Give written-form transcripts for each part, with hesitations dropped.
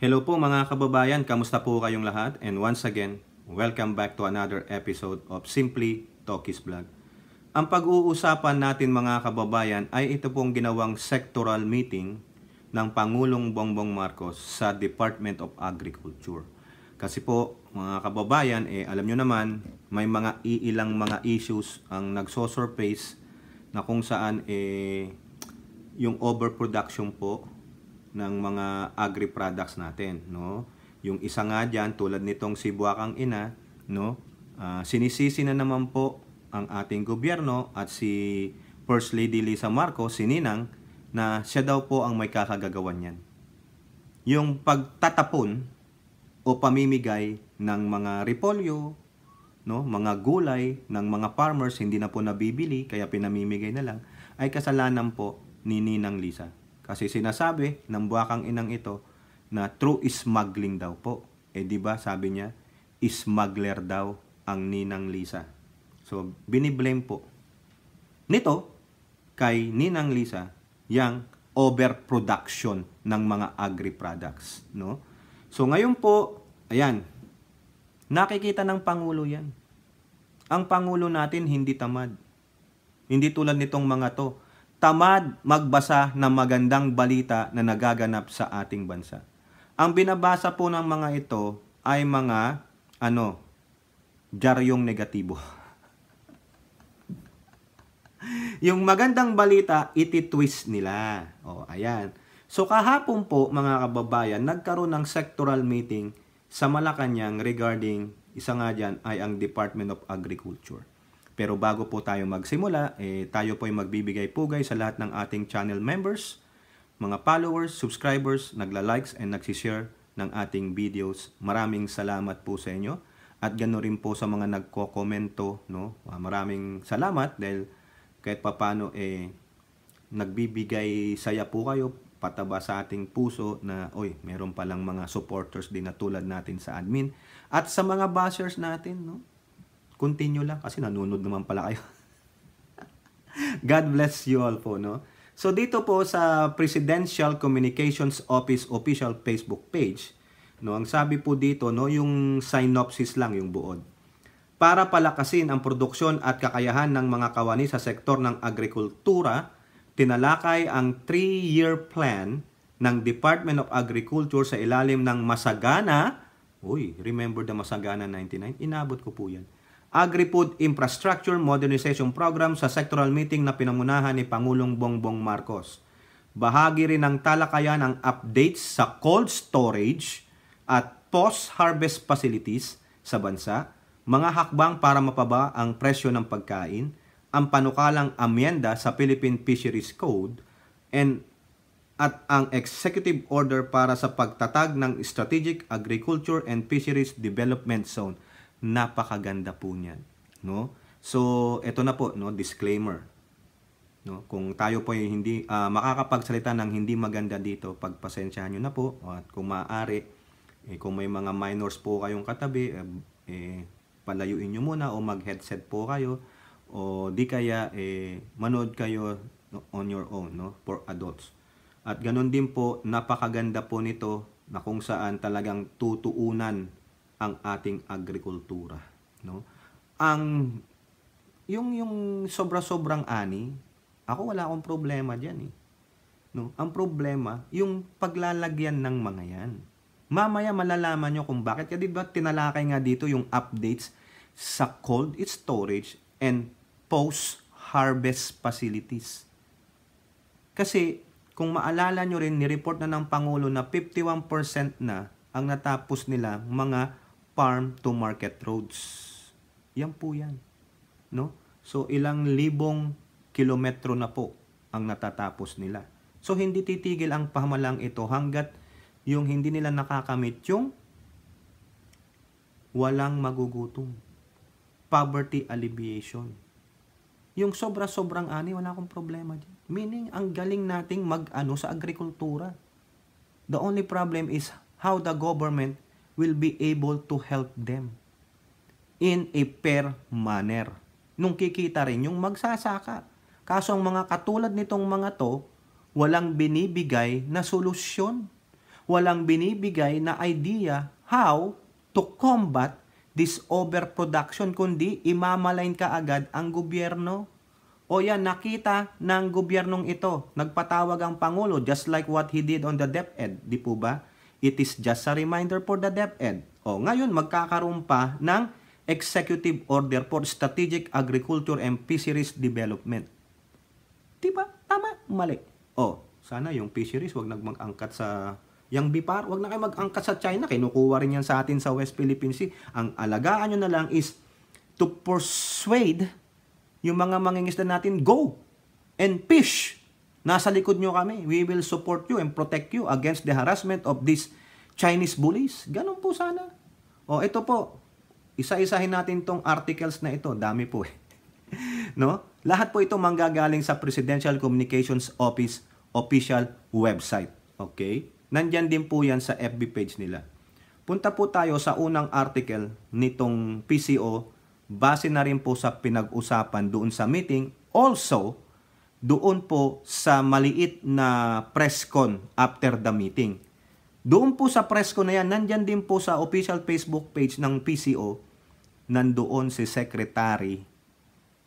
Hello po mga kababayan, kamusta po kayong lahat? And once again, welcome back to another episode of Simply Talkies Vlog. Ang pag-uusapan natin mga kababayan ay ito pong ginawang sectoral meeting ng Pangulong Bongbong Marcos sa Department of Agriculture. Kasi po mga kababayan, alam nyo naman, may mga ilang mga issues ang nagsosurface na kung saan yung overproduction po ng mga agri-products natin, no? Yung isa nga diyan tulad nitong si Buwakang Ina, no? Sinisisi na naman po ang ating gobyerno at si First Lady Lisa Marcos, si Ninang, na siya daw po ang may kakagagawan niyan. Yung pagtatapon o pamimigay ng mga repolyo, no, mga gulay ng mga farmers hindi na po nabibili kaya pinamimigay na lang, ay kasalanan po ni Ninang Lisa. Kasi sinasabi ng Buwakang Inang ito na true smuggling daw po. Di ba sabi niya, smuggler daw ang Ninang Lisa. So, biniblame po nito kay Ninang Lisa yang overproduction ng mga agri-products, no? So, ngayon po, ayan, nakikita ng Pangulo yan. Ang Pangulo natin hindi tamad. Hindi tulad nitong mga to. Tamad magbasa ng magandang balita na nagaganap sa ating bansa. Ang binabasa po ng mga ito ay mga diaryong negatibo. Yung magandang balita, iti-twist nila. Ayan. So kahapon po mga kababayan, nagkaroon ng sectoral meeting sa Malacanang regarding, isa nga dyan ay ang Department of Agriculture. Pero bago po tayo magsimula, tayo po ay magbibigay pugay sa lahat ng ating channel members, mga followers, subscribers, nagla-likes and nagsishare ng ating videos. Maraming salamat po sa inyo. At ganoon rin po sa mga nagko-komento, no? Maraming salamat dahil kahit papano nagbibigay saya po kayo, pataba sa ating puso na meron palang mga supporters din na tulad natin sa admin. At sa mga bashers natin, no? Continue lang kasi nanonood naman pala kayo. God bless you all po, no? So dito po sa Presidential Communications Office official Facebook page, no, ang sabi po dito, no, yung synopsis lang yung buod. Para palakasin ang produksyon at kakayahan ng mga kawani sa sektor ng agrikultura, tinalakay ang 3-year plan ng Department of Agriculture sa ilalim ng Masagana. Remember the Masagana 99? Inabot ko po yan. Agri-Food Infrastructure Modernization Program sa sectoral meeting na pinamunahan ni Pangulong Bongbong Marcos. Bahagi rin ng talakayan ang updates sa cold storage at post-harvest facilities sa bansa, mga hakbang para mapaba ang presyo ng pagkain, ang panukalang amyenda sa Philippine Fisheries Code, at ang executive order para sa pagtatag ng Strategic Agriculture and Fisheries Development Zone. Napakaganda po niyan, no? So, ito na po, no, disclaimer. No, kung tayo po ay hindi makakapagsalita ng hindi maganda dito, pagpasensyahan niyo na po at kung maaari kung may mga minors po kayong katabi, palayuin niyo muna o mag-headset po kayo o di kaya manood kayo on your own, no, for adults. At ganun din po, napakaganda po nito na kung saan talagang tutuunan ang ating agrikultura, no? Yung sobra-sobrang ani, ako wala akong problema diyan, no? Ang problema yung paglalagyan ng mga yan. Mamaya malalaman nyo kung bakit. Kasi diba tinalakay nga dito yung updates sa cold storage and post-harvest facilities. Kasi kung maalala nyo rin, nireport na ng Pangulo na 51% na ang natapos nila mga farm to market roads. Yan po yan, no? So ilang libong kilometro na po ang natatapos nila. So hindi titigil ang pamalang ito hanggat yung hindi nila nakakamit yung walang magugutom. Poverty alleviation. Yung sobra-sobrang ani, wala akong problema dyan. Meaning, ang galing nating mag-ano sa agrikultura. The only problem is how the government will be able to help them in a fair manner. Nung kikita rin yung magsasaka. Kaso ang mga katulad nitong mga to, walang binibigay na solusyon. walang binibigay na idea how to combat this overproduction, kundi imamalain ka agad ang gobyerno. O yan, nakita ng gobyernong ito, nagpatawag ang Pangulo, just like what he did on the DepEd, di po ba? It is just a reminder for the DepEd. O ngayon, magkakaroon pa ng Executive Order for Strategic Agriculture and Fisheries Development. Di ba? Tama? Mali. O, sana yung fisheries, wag mag-angkat sa yung BIPAR, wag na kayo mag-angkat sa China, kinukuha rin yan sa atin sa West Philippine Sea. Ang alagaan nyo na lang is to persuade yung mga mangingisda natin, go and fish. Nasa likod nyo kami. We will support you and protect you against the harassment of these Chinese bullies. Ganun po sana. O, ito po. Isa-isahin natin tong articles na ito. Dami po eh. No? Lahat po ito manggagaling sa Presidential Communications Office official website. Okay? Nandyan din po yan sa FB page nila. Punta po tayo sa unang article nitong PCO, base na rin po sa pinag-usapan doon sa meeting. Also, doon po sa maliit na press con after the meeting. Doon po sa press con na yan, nandyan din po sa official Facebook page ng PCO, nandoon si Secretary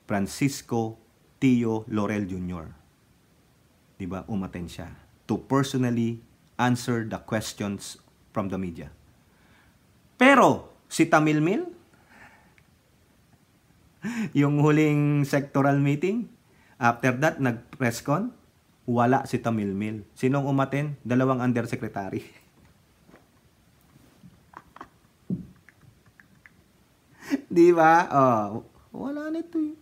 Francisco Tio Laurel Jr. Diba? Umaten siya to personally answer the questions from the media. Pero, si Tamilmil, yung huling sectoral meeting, after that, nag-press con, wala si Tamilmil. Sinong umaten? Dalawang undersecretary. Di ba? Oh, wala nito eh.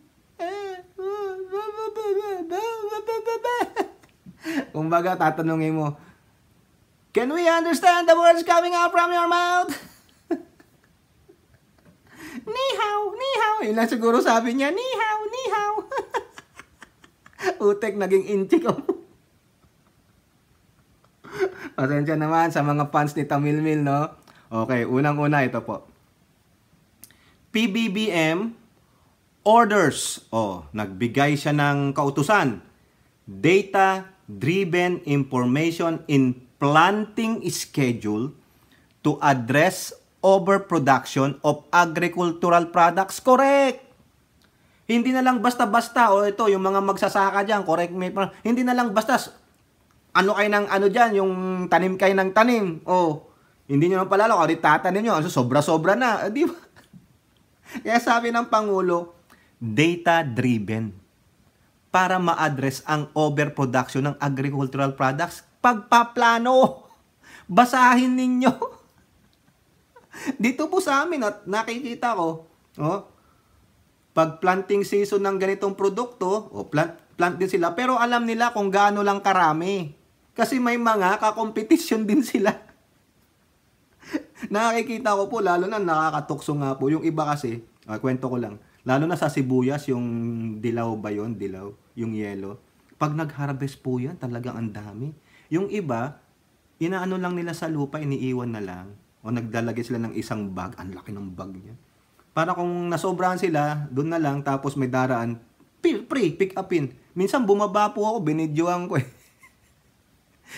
Kumbaga, tatanungin mo, can we understand the words coming out from your mouth? Ni hao, ni hao. Yun lang siguro sabi niya, ni hao, ni hao. Utek, naging inchi ko. Pasensya naman sa mga fans ni Tamilmil, no? Okay, unang-una ito po. PBBM orders. Oh, nagbigay siya ng kautusan. Data-driven information in planting schedule to address overproduction of agricultural products. Correct! Hindi na lang basta-basta, o ito, yung mga magsasaka dyan, correct me, hindi na lang basta, ano kayo ng ano dyan, yung tanim kayo ng tanim, hindi nyo nang palalo, kasi tatanim nyo, sobra-sobra na, di ba? Kaya sabi ng Pangulo, data-driven, para ma-address ang overproduction ng agricultural products. Pagpaplano, basahin ninyo. Dito po sa amin, at nakikita ko, pag planting season ng ganitong produkto, plant din sila, pero alam nila kung gaano lang karami. Kasi may mga kakompetisyon din sila. Nakikita ko po, lalo na nakakatukso nga po. Yung iba kasi, kwento ko lang, lalo na sa sibuyas, yung dilaw ba yun? Dilaw, yung yellow. Pag nag-harvest po yan, talagang ang dami. Yung iba, inaano lang nila sa lupa, iniiwan na lang. O nagdalagay sila ng isang bag. Ang laki ng bag niya. Para kung nasobrahan sila, doon na lang, tapos may daraan, feel free, pick upin. Minsan bumaba po ako, binidyoan ko eh.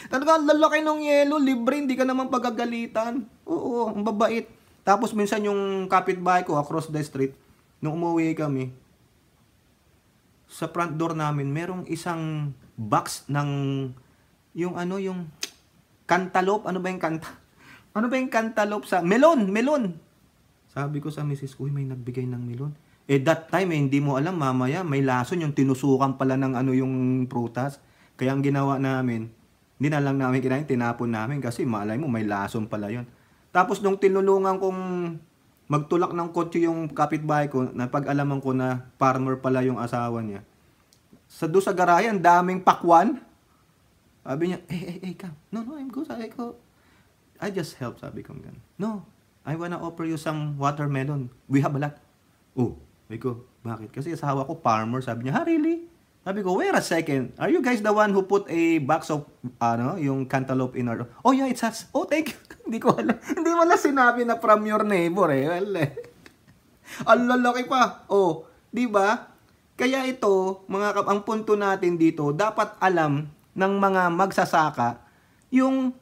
Talaga, lalaki ng yelo, libre, hindi ka naman pagagalitan. Oo, ang babait. Tapos minsan yung kapitbahay ko across the street, nung umuwi kami, sa front door namin, merong isang box ng, yung cantaloupe, ano ba yung cantaloupe sa, melon. Sabi ko sa misis ko, may nagbigay ng melon. That time, hindi mo alam, mamaya, may lason, yung tinusukan pala ng yung prutas. Kaya ang ginawa namin, hindi na lang namin kinain, tinapon namin kasi malay mo, may lason pala yon. Tapos nung tinulungan kong magtulak ng kotse yung kapitbahay ko, napag-alaman ko na farmer pala yung asawa niya. Doon sa garayan, daming pakwan. Sabi niya, hey, come. No, I'm good. Sabi ko, I just help, sabi ko ganun. No, I wanna offer you some watermelon. We have a lot. Oh, sabi ko, bakit? Kasi asawa ko, farmer. Sabi niya, really? Sabi ko, wait a second. Are you guys the one who put a box of, yung cantaloupe in our... Oh, yeah, it's us. Oh, thank you. Hindi ko alam. Hindi mo lang sinabi na from your neighbor eh. Well, ang lalaki pa. Oh, di ba? Kaya ito, ang punto natin dito, dapat alam ng mga magsasaka yung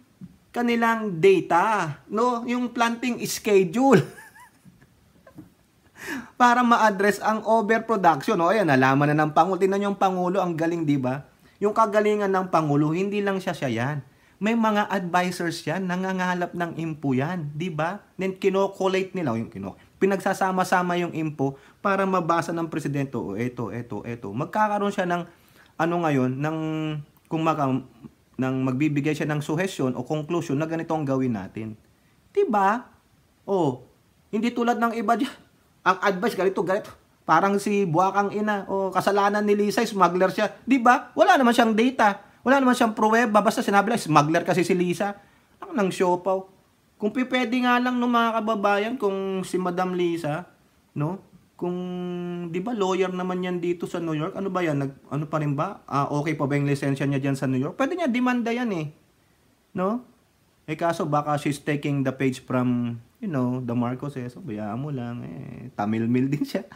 kanilang data, no? Yung planting schedule. Para ma-address ang overproduction. O ayan, nalaman na ng Pangulo. Tingnan yung Pangulo, ang galing, di ba? Yung kagalingan ng Pangulo, hindi lang siya yan. May mga advisors yan, nangangalap ng info yan, di ba? Then kinokolate nila, pinagsasama-sama yung info para mabasa ng presidente, o eto. Magkakaroon siya ng, ngayon, ng magbibigay siya ng suggestion o conclusion na ganito ang gawin natin. Di ba? Hindi tulad ng iba dyan. Ang advice, ganito. Parang si Buwakang Ina, kasalanan ni Lisa, smuggler siya. Di ba? Wala naman siyang data. Wala naman siyang pruweba. Basta sinabi lang, smuggler kasi si Lisa. Ang nang siopaw. Kung pwede nga lang ng mga kababayan, kung si Madam Lisa, no? Kung, di ba, lawyer naman yan dito sa New York. Ano ba yan? Ano pa rin ba? Okay pa ba yung lisensya niya dyan sa New York? Pwede niya demanda yan no? Kaso baka she's taking the page from, the Marcoses. Bayaan mo lang. Tamil-mil din siya.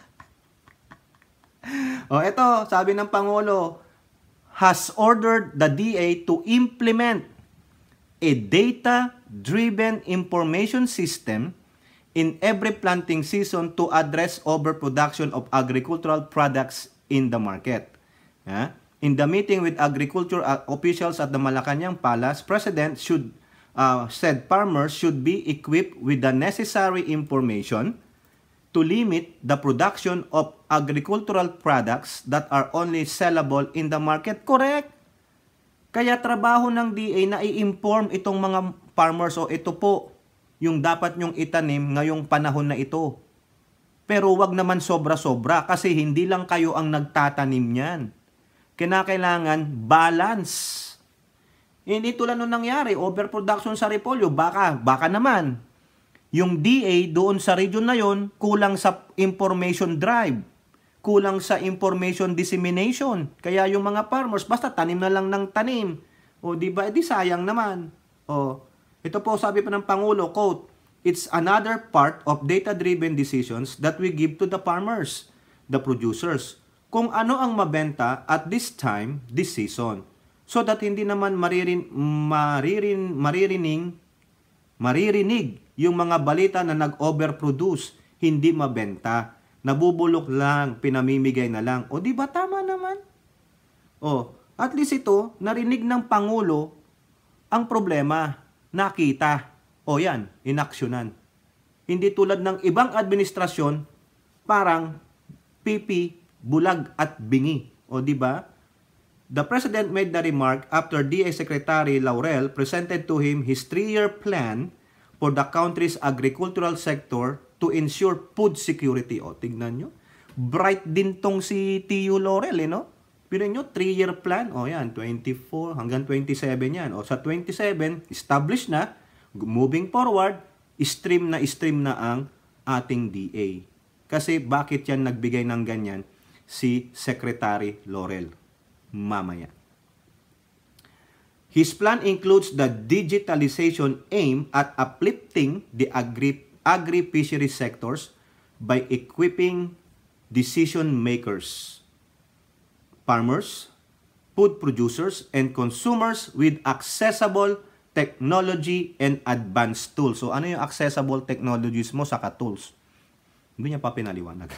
Ito, sabi ng Pangulo, has ordered the DA to implement a data-driven information system in every planting season to address overproduction of agricultural products in the market. In the meeting with agriculture officials at the Malacanang Palace, President said farmers should be equipped with the necessary information to limit the production of agricultural products that are only sellable in the market. Correct. Kaya trabaho ng DA na i-inform itong mga farmers, ito po yung dapat nyong itanim ngayong panahon na ito. Pero wag naman sobra-sobra kasi hindi lang kayo ang nagtatanim niyan. Kinakailangan balance. Hindi tulad nung nangyari, overproduction sa repolyo, baka naman. Yung DA doon sa region na yon kulang sa information drive, kulang sa information dissemination. Kaya yung mga farmers, basta tanim na lang ng tanim. Di ba? Di sayang naman. Ito po sabi pa ng Pangulo, quote, "It's another part of data-driven decisions that we give to the farmers, the producers, kung ano ang mabenta at this time, this season. So that hindi naman maririnig yung mga balita na nag-overproduce, hindi mabenta, nabubulok lang, pinamimigay na lang." Di ba tama naman? At least ito, narinig ng Pangulo ang problema, nakita. Yan, inaksyonan. Hindi tulad ng ibang administrasyon, parang pipi, bulag at bingi. Di ba? The President made the remark after DA Secretary Laurel presented to him his 3-year plan for the country's agricultural sector to ensure food security. Tignan nyo. Bright din tong si Tio Laurel, no? Pinan nyo, 3-year plan. Yan, 24 hanggang 27 yan. Sa 27, established na, moving forward, stream na ang ating DA. Kasi bakit yan nagbigay ng ganyan? Si Secretary Laurel. Mamaya. His plan includes the digitalization aimed at uplifting the agri-fishery sectors by equipping decision makers, farmers, food producers, and consumers with accessible technology and advanced tools. Ano yung accessible technologies mo saka tools? Hindi niya pa pinaliwanag.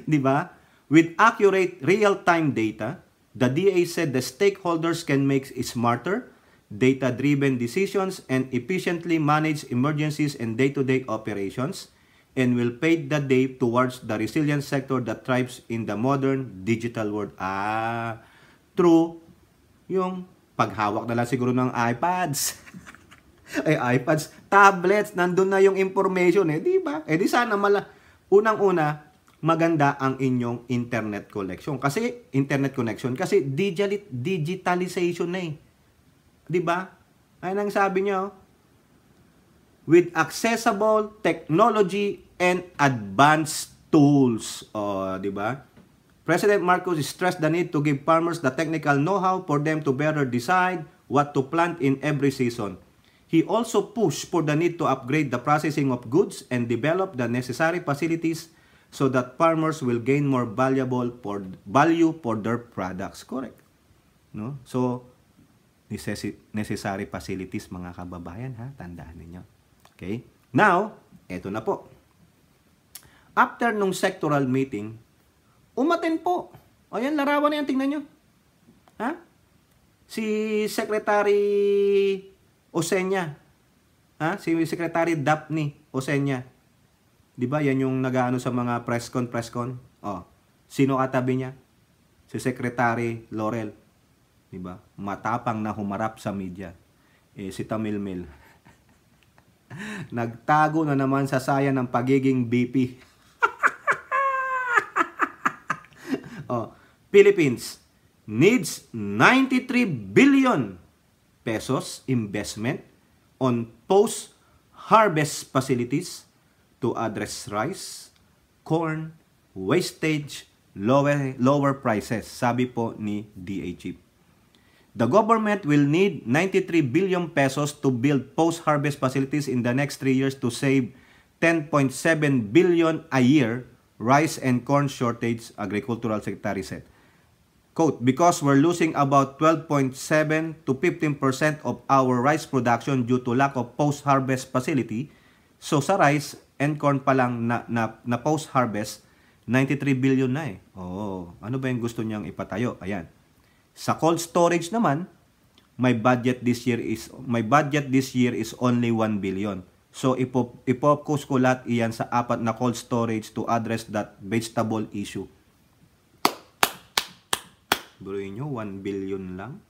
Di ba? With accurate real-time data, the DA said the stakeholders can make smarter, data-driven decisions and efficiently manage emergencies and day-to-day operations, and will pave the day towards the resilient sector that thrives in the modern digital world. True. Yung paghawak na lang siguro ng iPads. iPads, tablets, nandun na yung information. Di ba? Di sana unang-una, maganda ang inyong internet connection. Kasi digitalization na 'Di ba? Ayun ang sabi niyo. With accessible technology and advanced tools. 'Di ba? President Marcos stressed the need to give farmers the technical know-how for them to better decide what to plant in every season. He also pushed for the need to upgrade the processing of goods and develop the necessary facilities so that farmers will gain more value for their products. Correct. No? So, necessary facilities, mga kababayan, ha? Tandaan ninyo. Okay? Now, eto na po. After nung sectoral meeting, umaten po. O yan, larawan na yan, tingnan nyo. Ha? Si Secretary Osenya. Ha? Si Secretary Daphne Osenya. Di ba? Yan yung nag-ano sa mga press con. O, sino katabi niya? Si Secretary Laurel. Di ba? Matapang na humarap sa media. Si Tamilmil. Nagtago na naman sa saya ng pagiging BP. Philippines needs 93 billion pesos investment on post-harvest facilities to address rice, corn, wastage, lower prices, sabi po ni DA Chief. The government will need 93 billion pesos to build post-harvest facilities in the next 3 years to save 10.7 billion a year rice and corn shortage, Agricultural Secretary said. Quote, because we're losing about 12.7 to 15% of our rice production due to lack of post-harvest facility. So sa rice and corn pa lang na post-harvest, 93 billion na eh. Oh, ano ba yung gusto niyang ipatayo? Ayan. Sa cold storage naman, my budget this year is only 1 billion. So ipo-focus ko lahat iyan sa 4 na cold storage to address that vegetable issue. Buruin nyo, 1 billion lang.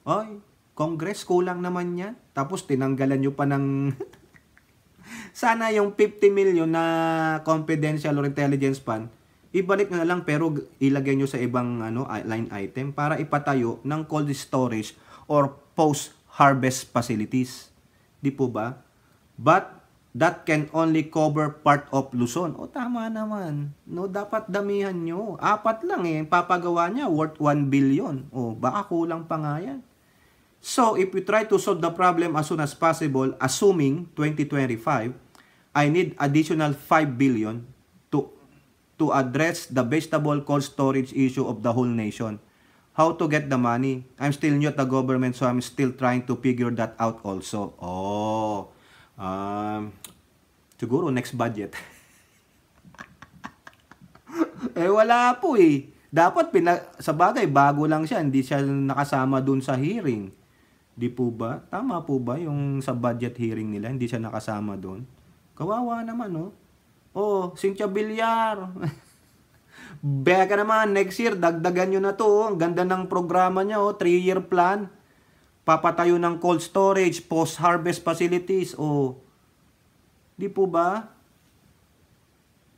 Ay, Congress, kulang naman yan. Tapos tinanggalan nyo pa ng... Sana yung 50 million na confidential or intelligence fund, ibalik nyo na lang pero ilagay nyo sa ibang line item para ipatayo ng cold storage or post-harvest facilities. Di po ba? But that can only cover part of Luzon. O tama naman. No, dapat damihan nyo. 4 lang eh. Papagawa niya worth 1 billion. O baka kulang pa nga yan. So, if we try to solve the problem as soon as possible, assuming 2025, I need additional 5 billion to address the vegetable cold storage issue of the whole nation. How to get the money? I'm still new at the government, so I'm still trying to figure that out also. Oh, siguro next budget. Wala po eh. Dapat sa bagay, bago lang siya. Hindi siya nakasama dun sa hearing. Di po ba? Tama po ba yung sa budget hearing nila? Hindi siya nakasama dun? Kawawa naman, no? Oh, Cynthia Villar. Beka naman, next year, dagdagan nyo na to. Ang ganda ng programa niya, 3-year plan. Papatayo ng cold storage, post-harvest facilities. Di po ba?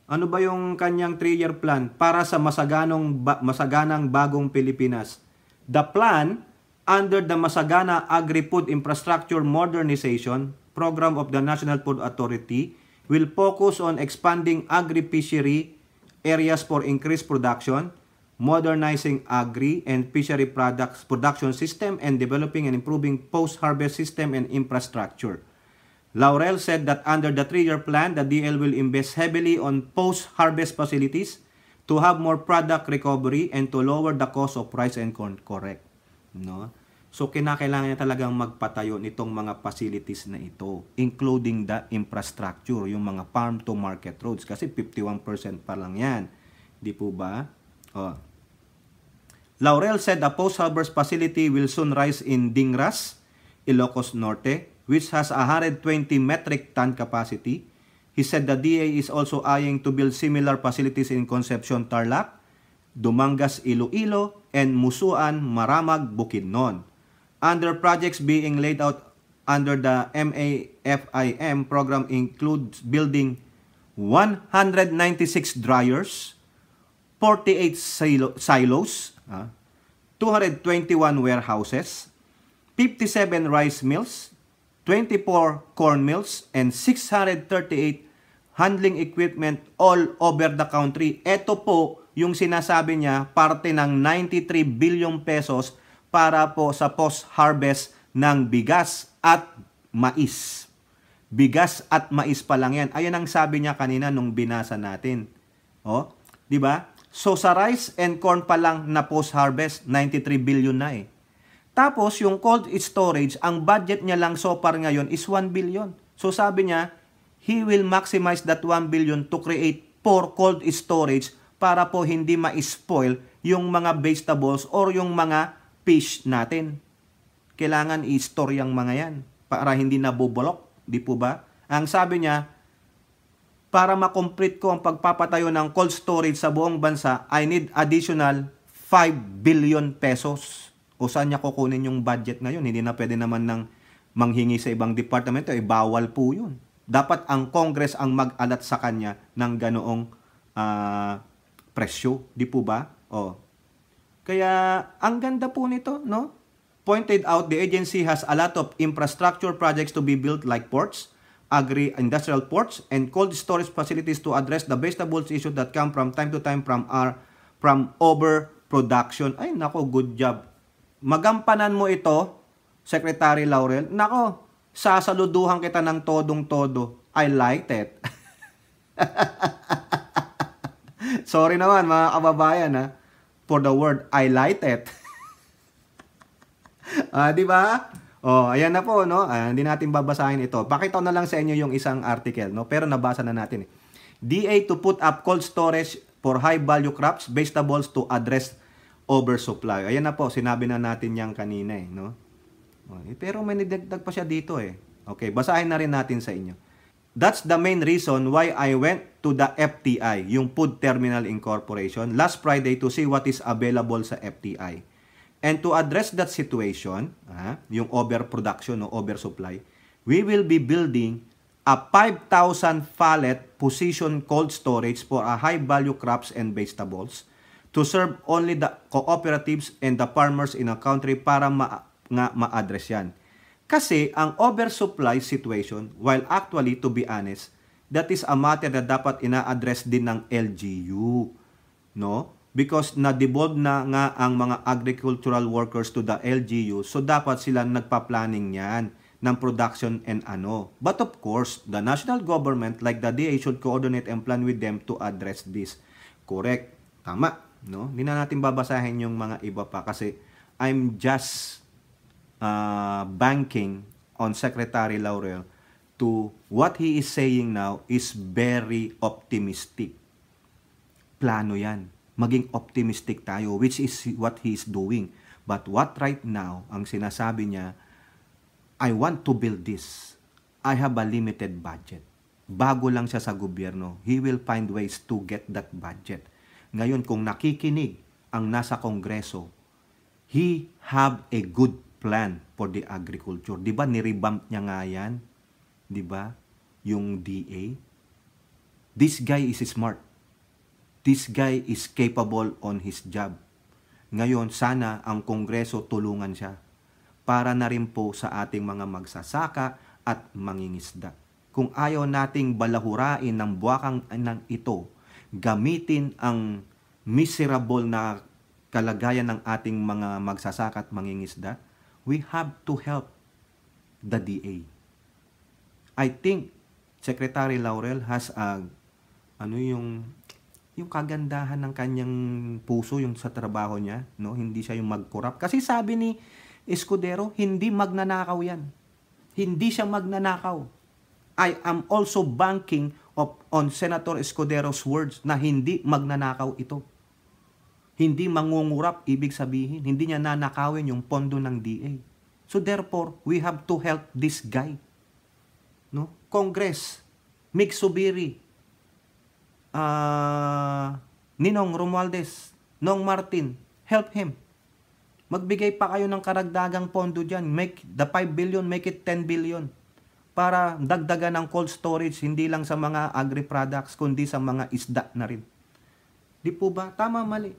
Ano ba yung kanyang 3-year plan para sa masaganang bagong Pilipinas? The plan, under the Masagana Agri-Food Infrastructure Modernization Program of the National Food Authority, will focus on expanding agri-fishery areas for increased production, modernizing agri and fishery products production system, and developing and improving post-harvest system and infrastructure. Laurel said that under the 3-year plan, the DL will invest heavily on post-harvest facilities to have more product recovery and to lower the cost of rice and corn. Correct. No? So, kinakailangan niya talagang magpatayo nitong mga facilities na ito, including the infrastructure, yung mga farm-to-market roads. Kasi 51% pa lang yan. Di po ba? Laurel said a post-harvest facility will soon rise in Dingras, Ilocos Norte, which has 120 metric ton capacity. He said the DA is also eyeing to build similar facilities in Concepcion, Tarlac, Dumangas, Iloilo, and Musuan, Maramag, Bukidnon. Under projects being laid out under the MAFIM program includes building 196 dryers, 48 silos, 221 warehouses, 57 rice mills, 24 corn mills, and 638 handling equipment all over the country. Ito po yung sinasabi niya, parte ng 93 billion pesos para po sa post-harvest ng bigas at mais. Bigas at mais pa lang yan. Ayan ang sabi niya kanina nung binasa natin. Di ba? So sa rice and corn pa lang na post-harvest, 93 billion na eh. Tapos, yung cold storage, ang budget niya lang so far ngayon is 1 billion. So, sabi niya, he will maximize that 1 billion to create 4 cold storage para po hindi ma-spoil yung mga vegetables or yung mga fish natin. Kailangan i-store yung mga yan para hindi nabubulok. Di po ba? Ang sabi niya, para ma-complete ko ang pagpapatayo ng cold storage sa buong bansa, I need additional 5 billion pesos. O saan niya kukunin yung budget ngayon? Hindi na pwede naman ng manghingi sa ibang departamento. Bawal po yun. Dapat ang Congress ang mag-alat sa kanya ng ganoong presyo. Di po ba? Kaya, ang ganda po nito, no? Pointed out, the agency has a lot of infrastructure projects to be built like ports, agri-industrial ports, and cold storage facilities to address the vegetables issue that come from time to time from overproduction. Ay, nako, good job. Magampanan mo ito, Secretary Laurel. Nako, sasaluduhan kita ng todong-todo. I liked it. Sorry naman, mga kababayan, for the word, I liked it. Di ba? Ayan na po, no? Hindi natin babasahin ito. Pakita na lang sa inyo yung isang article, no? Pero nabasa na natin. DA to put up cold storage for high-value crops, vegetables to address oversupply. Ayan na po, sinabi na natin yan kanina, no? Pero may nidagdag pa siya dito, Okay, basahin na rin natin sa inyo. That's the main reason why I went to the FTI, yung Food Terminal Incorporation, last Friday to see what is available sa FTI. And to address that situation, yung overproduction o oversupply, we will be building a 5,000 pallet position cold storage for a high-value crops and vegetables to serve only the cooperatives and the farmers in a country para ma-address yan. Kasi ang oversupply situation, while actually, to be honest, that is a matter na dapat ina-address din ng LGU. No? Because na-devolve na nga ang mga agricultural workers to the LGU, so dapat sila nagpa-planning yan ng production and ano. But of course, the national government like the DA should coordinate and plan with them to address this. Correct. Tama. No? Hindi na natin babasahin yung mga iba pa kasi I'm just banking on Secretary Laurel to what he is saying now is very optimistic. Plano yan. Maging optimistic tayo, which is what he is doing. But what right now, ang sinasabi niya, I want to build this. I have a limited budget. Bago lang siya sa gobyerno, he will find ways to get that budget. Ngayon, kung nakikinig ang nasa Kongreso, he have a good plan for the agriculture. Di ba, nirevamp niya nga yan? Di ba? Yung DA. This guy is smart. This guy is capable on his job. Ngayon, sana ang Kongreso tulungan siya para na rin po sa ating mga magsasaka at mangingisda. Kung ayaw nating balahurain ng buwakang ng ito, gamitin ang miserable na kalagayan ng ating mga magsasaka at mangingisda, we have to help the DA. I think Secretary Laurel has yung kagandahan ng kanyang puso yung sa trabaho niya, no? Hindi siya yung mag-corrupt. Kasi sabi ni Escudero, hindi magnanakaw yan. Hindi siya magnanakaw. I am also banking on Senator Escudero's words na hindi magnanakaw ito. Hindi mangungurap, ibig sabihin. Hindi niya nanakawin yung pondo ng DA. So therefore, we have to help this guy. No? Congress, Mig Subiri, Ninong Romualdez, Nong Martin, help him. Magbigay pa kayo ng karagdagang pondo dyan. Make the 5 billion, make it 10 billion. Para dagdagan ng cold storage, hindi lang sa mga agri-products, kundi sa mga isda na rin. Di po ba? Tama, mali.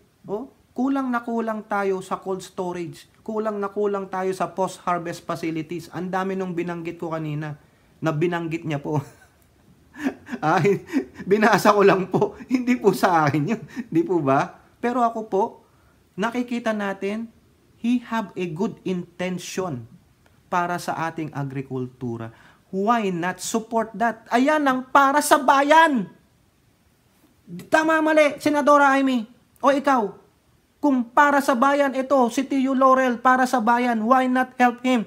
Kulang na kulang tayo sa cold storage. Kulang na kulang tayo sa post-harvest facilities. Ang dami nung binanggit ko kanina, na binanggit niya po. Binasa ko lang po. Hindi po sa akin yun. Di po ba? Pero ako po, nakikita natin, he have a good intention para sa ating agrikultura. Why not support that? Ayan ang para sa bayan. Tama, mali, Senadora Amy. O ikaw, Kung para sa bayan, ito, si Tio Laurel, para sa bayan, why not help him?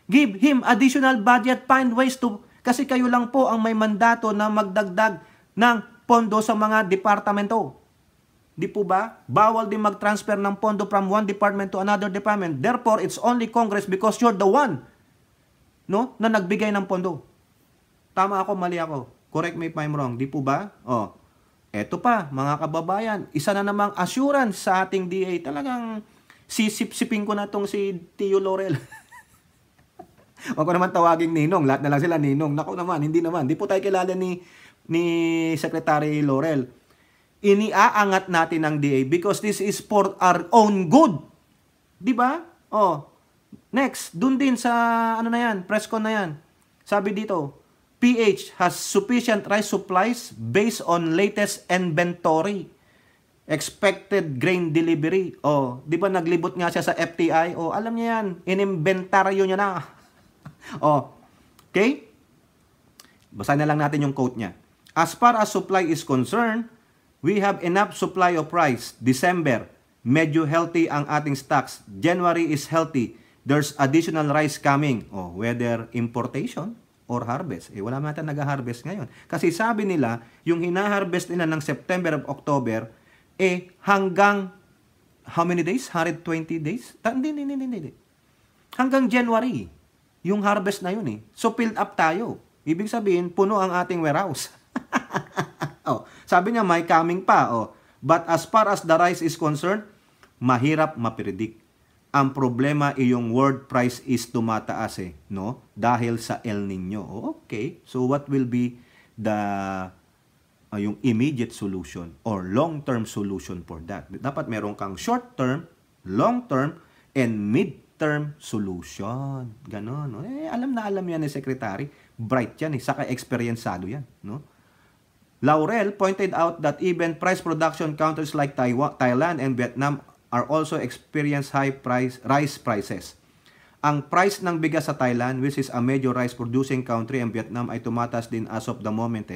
Give him additional budget, find ways to, kasi kayo lang po ang may mandato na magdagdag ng pondo sa mga departamento. Di po ba? Bawal din mag-transfer ng pondo from one department to another department. Therefore, it's only Congress because you're the one, no, na nagbigay ng pondo. Tama ako, mali ako. Correct me if I'm wrong. Di po ba? Oh, eto pa, mga kababayan, isa na namang assurance sa ating DA. Talagang sisip-sipin ko na tong si Tio Laurel. Huwag ko naman tawaging Ninong. Lahat na lang sila Ninong. Naku naman, hindi naman. Di po tayo kilala ni Secretary Laurel. Iniaangat natin ang DA because this is for our own good. Di ba? Oh, next, dun din sa, ano na yan, press con na yan. Sabi dito, PH has sufficient rice supplies based on latest inventory. Expected grain delivery. Oh, di ba naglibot nga siya sa FTI? Oh, alam niya yan. Inimbentaryo niya na. Oh, okay? Basahin na lang natin yung quote niya. As far as supply is concerned, we have enough supply of rice. December, medyo healthy ang ating stocks. January is healthy. There's additional rice coming. Oh, whether importation or harvest. Wala man natin nag-harvest ngayon. Kasi sabi nila, yung hina-harvest nila ng September of October, hanggang how many days? 120 days? Hindi. Hanggang January, yung harvest na yun So, filled up tayo. Ibig sabihin, puno ang ating warehouse. Oh, sabi niya, may coming pa. Oh. But as far as the rice is concerned, mahirap mapredict. Ang problema yung world price is tumataas no? Dahil sa El Nino. Okay. So what will be the yung immediate solution or long-term solution for that? Dapat meron kang short-term, long-term, and mid-term solution. Ganon. Alam na alam yan ni Secretary. Bright yan Saka experiencado yan. No? Laurel pointed out that even price production countries like Thailand and Vietnam are also experience high rice prices. Ang price ng bigas sa Thailand, which is a major rice producing country, and Vietnam ay tumataas din as of the moment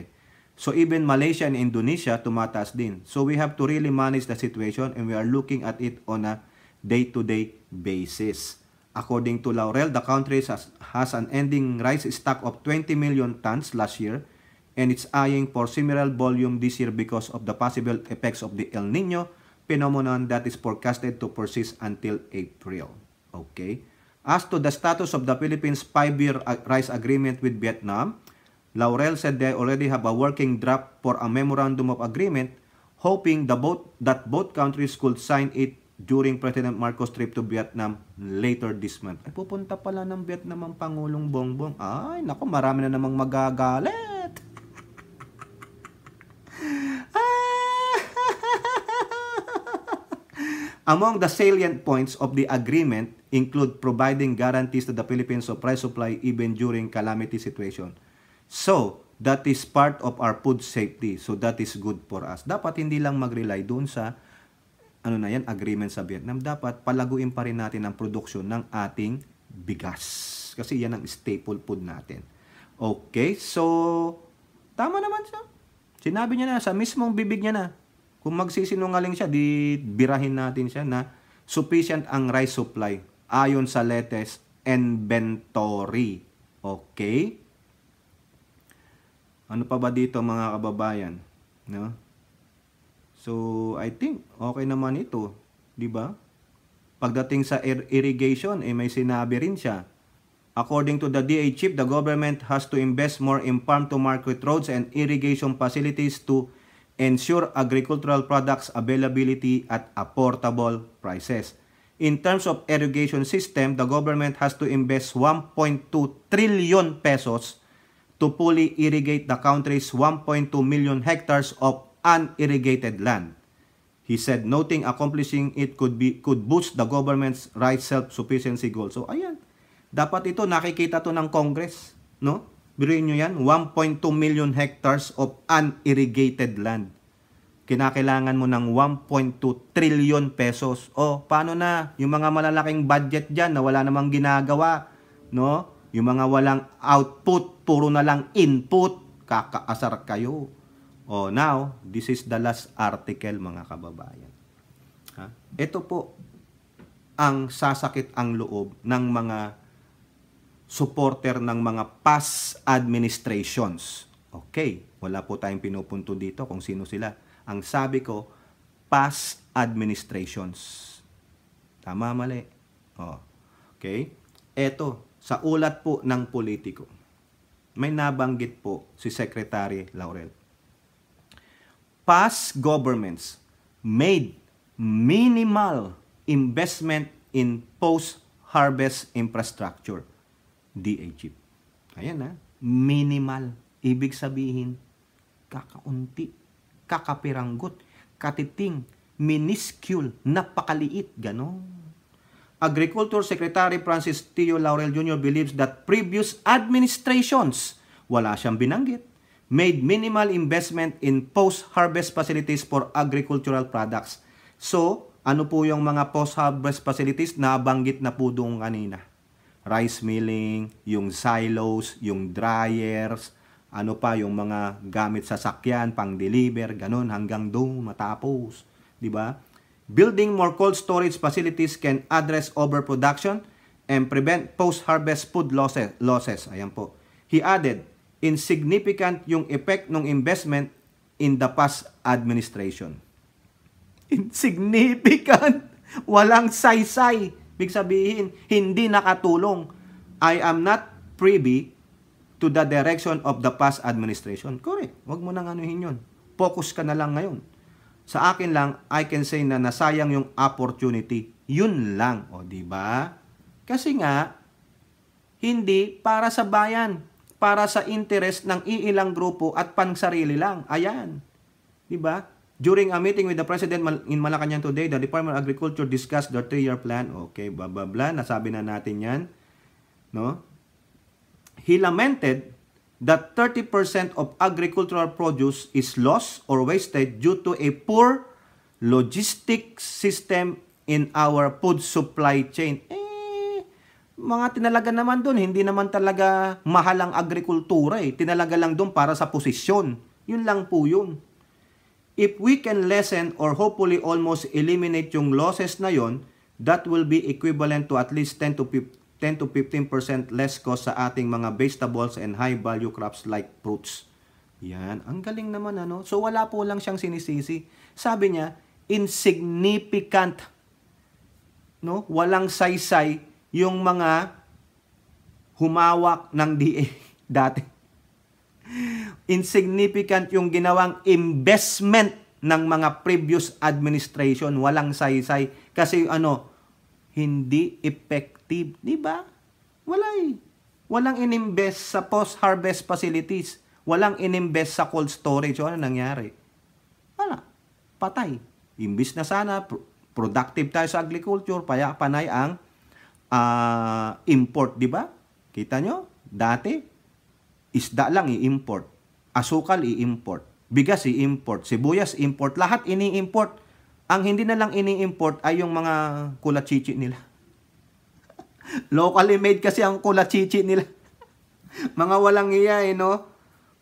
So even Malaysia and Indonesia tumataas din. So we have to really manage the situation and we are looking at it on a day-to-day basis. According to Laurel, the country has an ending rice stock of 20 million tons last year and it's eyeing for similar volume this year because of the possible effects of the El Nino phenomenon that is forecasted to persist until April. Okay. As to the status of the Philippines' 5-year rice agreement with Vietnam, Laurel said they already have a working draft for a memorandum of agreement, hoping that both countries could sign it during President Marcos' trip to Vietnam later this month. Ay, pupunta pala ng Vietnam ang Pangulong Bongbong. Ay, naku, marami na namang magagalit. Among the salient points of the agreement include providing guarantees to the Philippines of rice supply even during calamity situation. So, that is part of our food safety. So, that is good for us. Dapat hindi lang mag-rely doon sa agreement sa Vietnam. Dapat palaguin pa rin natin ang produksyon ng ating bigas. Kasi yan ang staple food natin. Okay, so, tama naman siya. Sinabi niya na, sa mismong bibig niya na, kung magsisinungaling siya, di birahin natin siya na sufficient ang rice supply ayon sa latest inventory. Okay? Ano pa ba dito mga kababayan? No? So, I think okay naman ito, 'di ba? Pagdating sa irrigation, may sinabi rin siya. According to the DA chief, the government has to invest more in farm-to-market roads and irrigation facilities to ensure agricultural products availability at affordable prices. In terms of irrigation system, the government has to invest 1.2 trillion pesos to fully irrigate the country's 1.2 million hectares of unirrigated land. He said, noting accomplishing it could boost the government's rice self-sufficiency goal. So, ayan. Dapat ito, nakikita to ng Congress. No? Biruin nyo yan, 1.2 million hectares of unirrigated land. Kinakailangan mo ng 1.2 trillion pesos. O, paano na? Yung mga malalaking budget dyan na wala namang ginagawa, no? Yung mga walang output, puro na lang input, kakaasar kayo. O, now, this is the last article, mga kababayan. Ha? ito po ang sasakit ang loob ng mga supporter ng mga past administrations. Okay, wala po tayong pinupunto dito kung sino sila. Ang sabi ko, past administrations. Tama, mali? Oh. Okay? Ito, sa ulat po ng politiko, may nabanggit po si Secretary Laurel. Past governments made minimal investment in post-harvest infrastructure. DA chip. Ayan na, minimal. Ibig sabihin, kakaunti, kakapiranggot, katiting, minuscule, napakaliit, ganon. Agriculture Secretary Francis Tio Laurel Jr. believes that previous administrations, wala siyang binanggit, made minimal investment in post-harvest facilities for agricultural products. So, ano po yung mga post-harvest facilities na banggit na po doon kanina? Rice milling, yung silos, yung dryers, ano pa, yung mga gamit sa sakyan, pang-deliver, ganun, hanggang doon matapos. Diba? Building more cold storage facilities can address overproduction and prevent post-harvest food losses. Ayan po. He added, insignificant yung effect ng investment in the past administration. Insignificant! Walang saysay. Big sabihin, hindi nakatulong. I am not privy to the direction of the past administration. Correct. Huwag mo nang anuhin yun. Focus ka na lang ngayon. Sa akin lang, I can say na nasayang yung opportunity. Yun lang. O, diba? Kasi nga, hindi para sa bayan. Para sa interest ng iilang grupo at pansarili lang. Ayan. Diba? During a meeting with the President in Malacanang today, the Department of Agriculture discussed their 3-year plan. Okay, blah, blah, blah. Nasabi na natin yan. No? He lamented that 30% of agricultural produce is lost or wasted due to a poor logistic system in our food supply chain. Mga tinalaga naman doon, hindi naman talaga mahal ang agrikultura eh. Tinalaga lang doon para sa posisyon. Yun lang po yun. If we can lessen or hopefully almost eliminate yung losses na yon, that will be equivalent to at least 10 to 15% less cost sa ating mga vegetables and high value crops like fruits. Yan, ang galing naman ano. So wala po lang siyang sinisisi. Sabi niya, insignificant. No? Walang saysay yung mga humawak ng DA dati. Insignificant yung ginawang investment ng mga previous administration. Walang saysay. Kasi ano, hindi effective. Diba? Wala eh. Walang ininvest sa post-harvest facilities. Walang ininvest sa cold storage. O ano nangyari? Wala. Patay. Imbis na sana, productive tayo sa agriculture, panay ang import. Diba? Kita nyo? Dati, isda lang i-import. Asukal i-import. Bigas i-import. Sibuyas import. Lahat ini-import. Ang hindi na lang ini-import ay yung mga kulachichi nila. Locally made kasi ang kulachichi nila. Mga walang iya eh, no?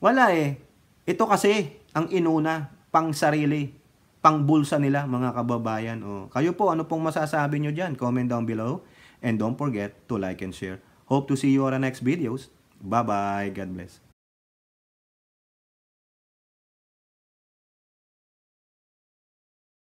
Wala eh. Ito kasi ang inuna, pang sarili, pang bulsa nila, mga kababayan. O, kayo po, ano pong masasabi nyo dyan? Comment down below. And don't forget to like and share. Hope to see you on the next videos. Bye-bye. God bless.